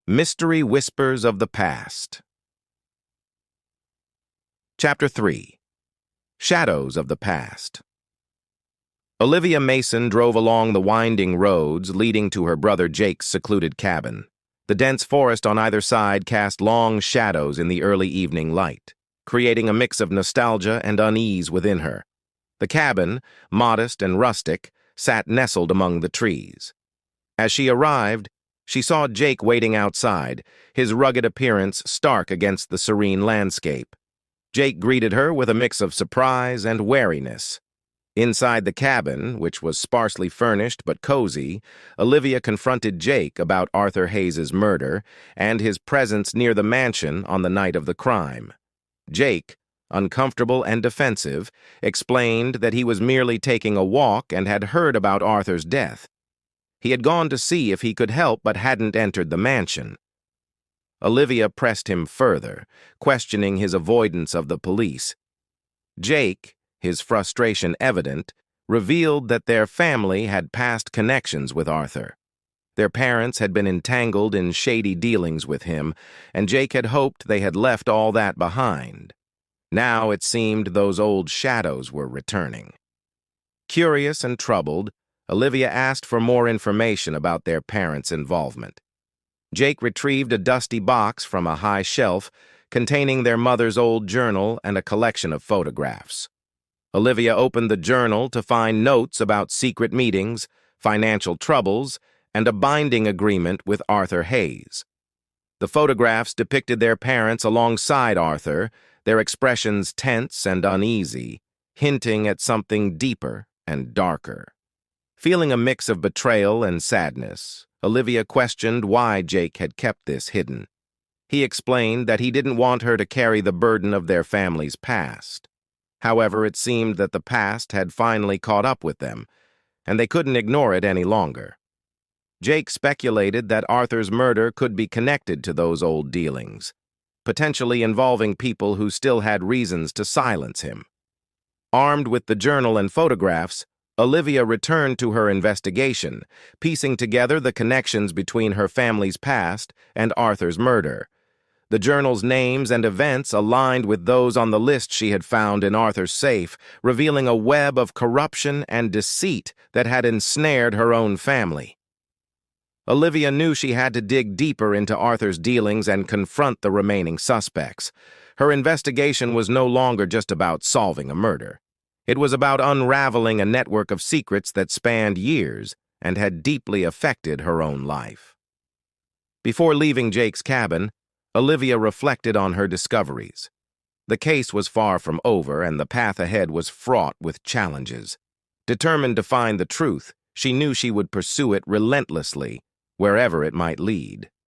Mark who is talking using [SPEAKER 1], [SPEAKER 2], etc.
[SPEAKER 1] Mystery Whispers of the Past. Chapter 3. Shadows of the Past. Olivia Mason drove along the winding roads leading to her brother Jake's secluded cabin. The dense forest on either side cast long shadows in the early evening light, creating a mix of nostalgia and unease within her. The cabin, modest and rustic, sat nestled among the trees. As she arrived, she saw Jake waiting outside, his rugged appearance stark against the serene landscape. Jake greeted her with a mix of surprise and wariness. Inside the cabin, which was sparsely furnished but cozy, Olivia confronted Jake about Arthur Hayes's murder and his presence near the mansion on the night of the crime. Jake, uncomfortable and defensive, explained that he was merely taking a walk and had heard about Arthur's death. He had gone to see if he could help but hadn't entered the mansion. Olivia pressed him further, questioning his avoidance of the police. Jake, his frustration evident, revealed that their family had past connections with Arthur. Their parents had been entangled in shady dealings with him, and Jake had hoped they had left all that behind. Now it seemed those old shadows were returning. Curious and troubled, Olivia asked for more information about their parents' involvement. Jake retrieved a dusty box from a high shelf containing their mother's old journal and a collection of photographs. Olivia opened the journal to find notes about secret meetings, financial troubles, and a binding agreement with Arthur Hayes. The photographs depicted their parents alongside Arthur, their expressions tense and uneasy, hinting at something deeper and darker. Feeling a mix of betrayal and sadness, Olivia questioned why Jake had kept this hidden. He explained that he didn't want her to carry the burden of their family's past. However, it seemed that the past had finally caught up with them, and they couldn't ignore it any longer. Jake speculated that Arthur's murder could be connected to those old dealings, potentially involving people who still had reasons to silence him. Armed with the journal and photographs, Olivia returned to her investigation, piecing together the connections between her family's past and Arthur's murder. The journal's names and events aligned with those on the list she had found in Arthur's safe, revealing a web of corruption and deceit that had ensnared her own family. Olivia knew she had to dig deeper into Arthur's dealings and confront the remaining suspects. Her investigation was no longer just about solving a murder. It was about unraveling a network of secrets that spanned years and had deeply affected her own life. Before leaving Jake's cabin, Olivia reflected on her discoveries. The case was far from over, and the path ahead was fraught with challenges. Determined to find the truth, she knew she would pursue it relentlessly, wherever it might lead.